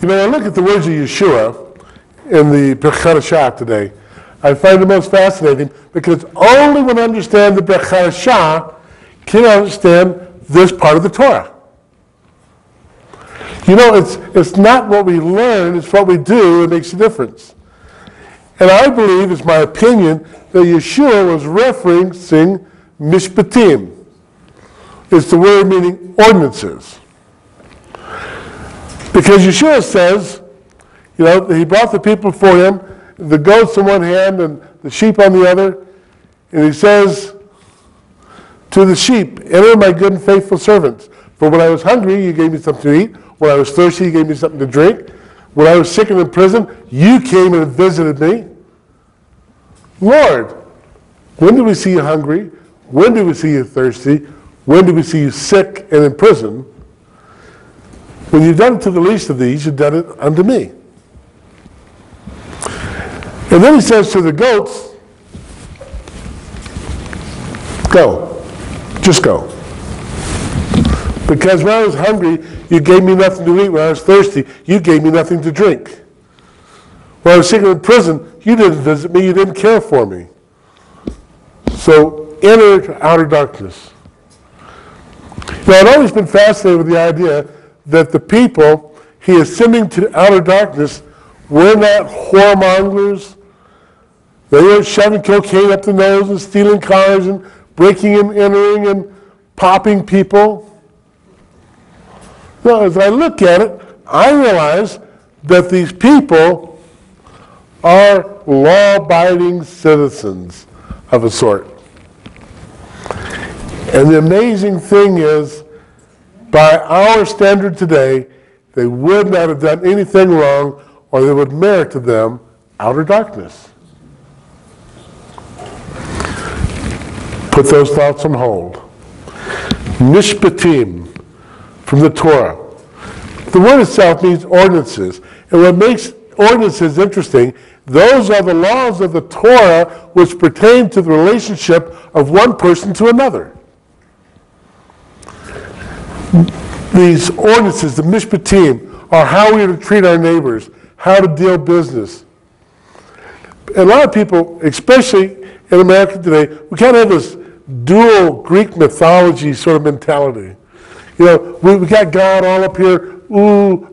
You know, I look at the words of Yeshua in the Brechat today. I find it most fascinating because only when I understand the Brechat can I understand this part of the Torah. You know, it's not what we learn, it's what we do that makes a difference. And I believe, it's my opinion, that Yeshua was referencing mishpatim. It's the word meaning ordinances. Because Yeshua says, you know, he brought the people before him, the goats in one hand and the sheep on the other, and he says to the sheep, enter my good and faithful servants. For when I was hungry, you gave me something to eat. When I was thirsty, you gave me something to drink. When I was sick and in prison, you came and visited me. Lord, when did we see you hungry? When did we see you thirsty? When did we see you sick and in prison? When you've done it to the least of these, you've done it unto me. And then he says to the goats, go. Just go. Because when I was hungry, you gave me nothing to eat. When I was thirsty, you gave me nothing to drink. When I was sick and in prison, you didn't visit me. You didn't care for me. So enter outer darkness. Now, I've always been fascinated with the idea that the people he is sending to outer darkness were not whoremongers. They weren't shoving cocaine up the nose and stealing cars and breaking and entering and popping people. No, as I look at it, I realize that these people are law-abiding citizens of a sort. And the amazing thing is, by our standard today, they would not have done anything wrong, or they would merit to them outer darkness. Put those thoughts on hold. Mishpatim, from the Torah. The word itself means ordinances. And what makes ordinances interesting, those are the laws of the Torah which pertain to the relationship of one person to another. These ordinances, the mishpatim, are how we are to treat our neighbors, how to deal business. And a lot of people, especially in America today, we kind of have this dual Greek mythology sort of mentality. You know, we got God all up here, ooh,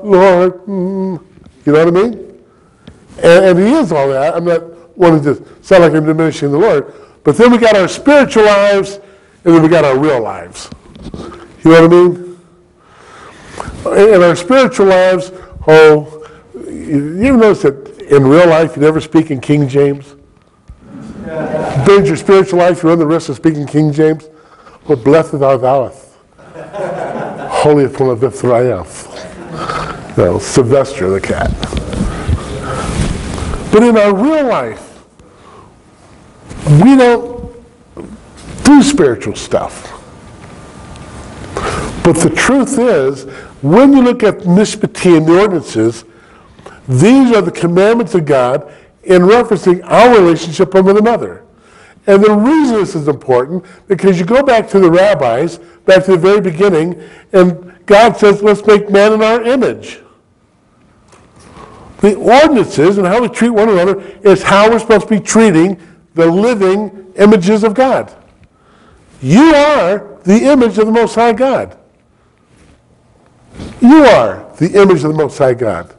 Lord, You know what I mean? And he is all that. I'm not wanting to sound like I'm diminishing the Lord. But then we got our spiritual lives, and then we got our real lives. You know what I mean? In our spiritual lives, you ever notice that in real life you never speak in King James? Build your spiritual life, you run the risk of speaking King James. Well, blessed art thou, holy full of Israel. Sylvester the cat. But in our real life, we don't do spiritual stuff. But the truth is, when you look at mishpatim, the ordinances, these are the commandments of God in referencing our relationship with one another. And the reason this is important, because you go back to the rabbis, back to the very beginning, and God says, let's make man in our image. The ordinances and how we treat one another is how we're supposed to be treating the living images of God. You are the image of the Most High God. You are the image of the Most High God.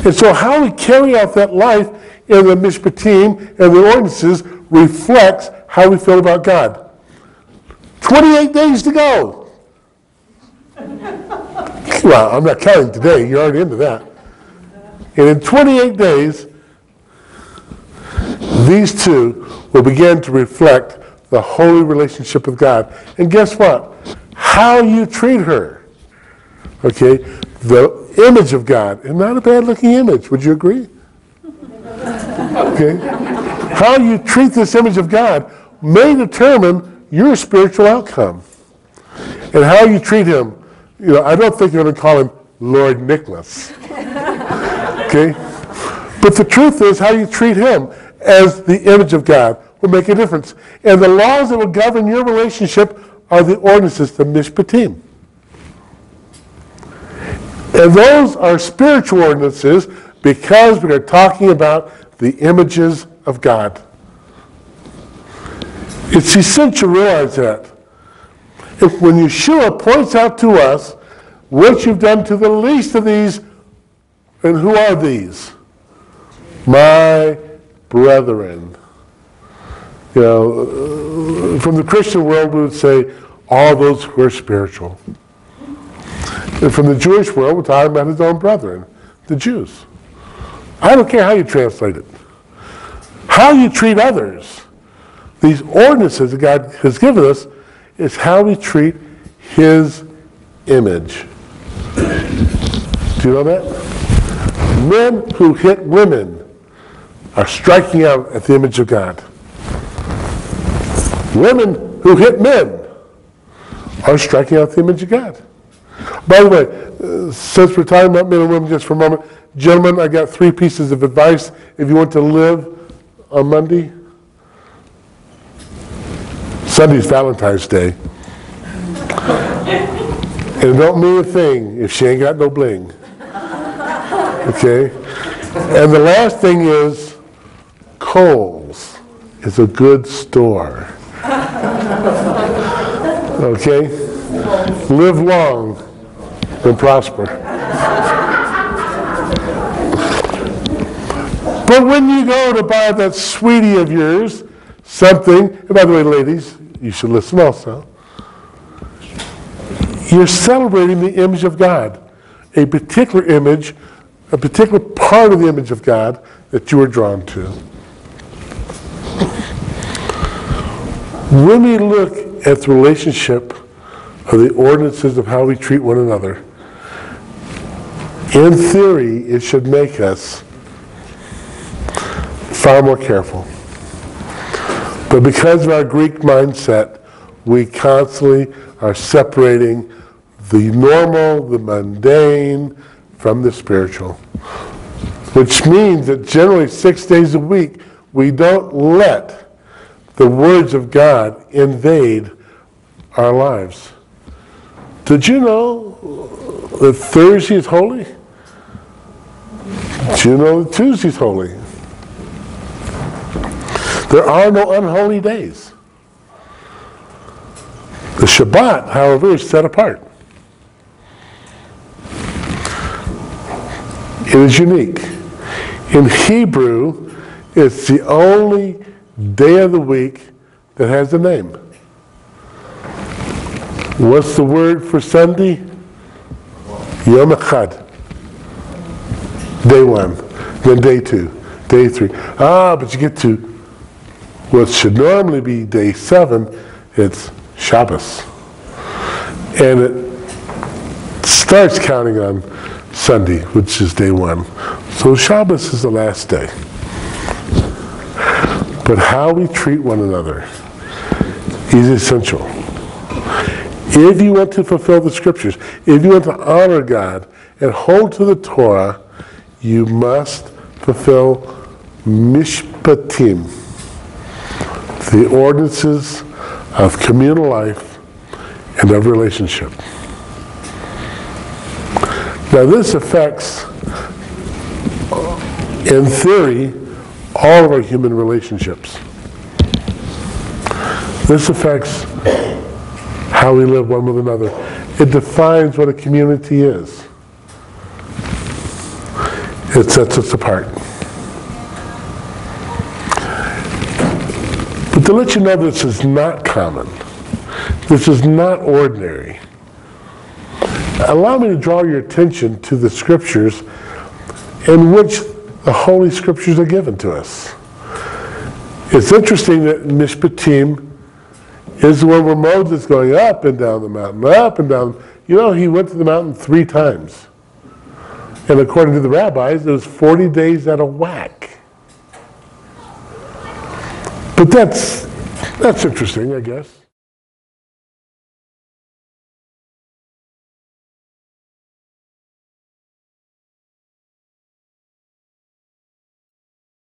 And so how we carry out that life in the mishpatim and the ordinances reflects how we feel about God. 28 days to go. Well, I'm not counting today. You're already into that. And in 28 days, these two will begin to reflect the holy relationship with God. And guess what? How you treat her. Okay? The image of God. And not a bad looking image. Would you agree? Okay? How you treat this image of God may determine your spiritual outcome. And how you treat him. You know, I don't think you're going to call him Lord Nicholas. Okay? But the truth is, how you treat him as the image of God will make a difference. And the laws that will govern your relationship are the ordinances, the mishpatim. And those are spiritual ordinances because we are talking about the images of God. It's essential to realize that. If when Yeshua points out to us what you've done to the least of these, and who are these? My brethren. You know, from the Christian world we would say, all those who are spiritual. And from the Jewish world, we're talking about his own brethren, the Jews. I don't care how you translate it. How you treat others, these ordinances that God has given us, is how we treat his image. Do you know that? Men who hit women are striking out at the image of God. Women who hit men are striking out the image of God. By the way, since we're talking about men and women just for a moment, gentlemen, I got 3 pieces of advice if you want to live on Monday. Sunday's Valentine's Day. And it don't mean a thing if she ain't got no bling. Okay? And the last thing is, Kohl's is a good store. Okay? Live long and prosper. But when you go to buy that sweetie of yours, something, and by the way, ladies, you should listen also. You're celebrating the image of God, a particular image, a particular part of the image of God that you are drawn to. When we look at the relationship of the ordinances of how we treat one another, in theory, it should make us far more careful. But because of our Greek mindset, we constantly are separating the normal, the mundane, from the spiritual. Which means that generally 6 days a week, we don't let the words of God invade our lives. Did you know that Thursday is holy? Did you know that Tuesday is holy? There are no unholy days. The Shabbat, however, is set apart. It is unique. In Hebrew, it's the only day of the week that has a name. What's the word for Sunday? Yom Echad. Day 1, then day 2, day 3. But you get to what should normally be day 7, it's Shabbos. And it starts counting on Sunday, which is day 1. So Shabbos is the last day. But how we treat one another is essential. If you want to fulfill the scriptures, if you want to honor God and hold to the Torah, you must fulfill mishpatim, the ordinances of communal life and of relationship. Now this affects, in theory, all of our human relationships. This affects how we live one with another. It defines what a community is. It sets us apart. But to let you know this is not common, this is not ordinary, allow me to draw your attention to the scriptures in which the Holy Scriptures are given to us. It's interesting that Mishpatim is the one where Moses is going up and down the mountain, up and down. You know, he went to the mountain 3 times. And according to the rabbis, it was 40 days at a whack. But that's interesting, I guess.